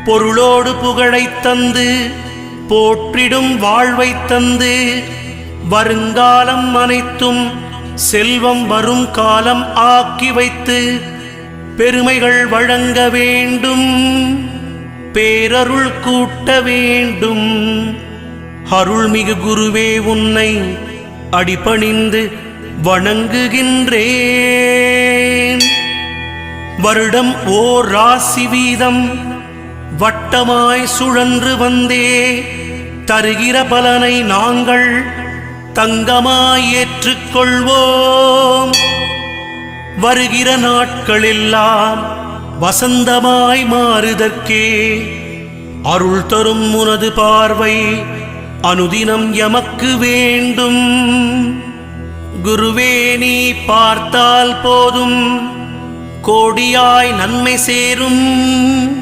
பொருளோடு புகழைத் தந்து போற்றிடும் வாழ்வைத் தந்து வருங்காலம் அனைத்தும் செல்வம் வரும் காலம் ஆக்கி வைத்து பெருமைகள் வழங்க வேண்டும், பேரருள் கூட்ட வேண்டும். அருள்மிகு குருவே, உன்னை அடிபணிந்து வணங்குகின்றேன். வருடம் ஓர் ராசி வீதம் வட்டமாய் சுழன்று வந்தே தருகிற பலனை நாங்கள் தங்கமாய் ஏற்றுக்கொள்வோம். வருகிற நாட்களெல்லாம் வசந்தமாய் மாறுதற்கே அருள் தரும் உனது பார்வை அனுதினம் எமக்கு வேண்டும். குருவே, நீ பார்த்தால் போதும் கோடியாய் நன்மை சேரும்.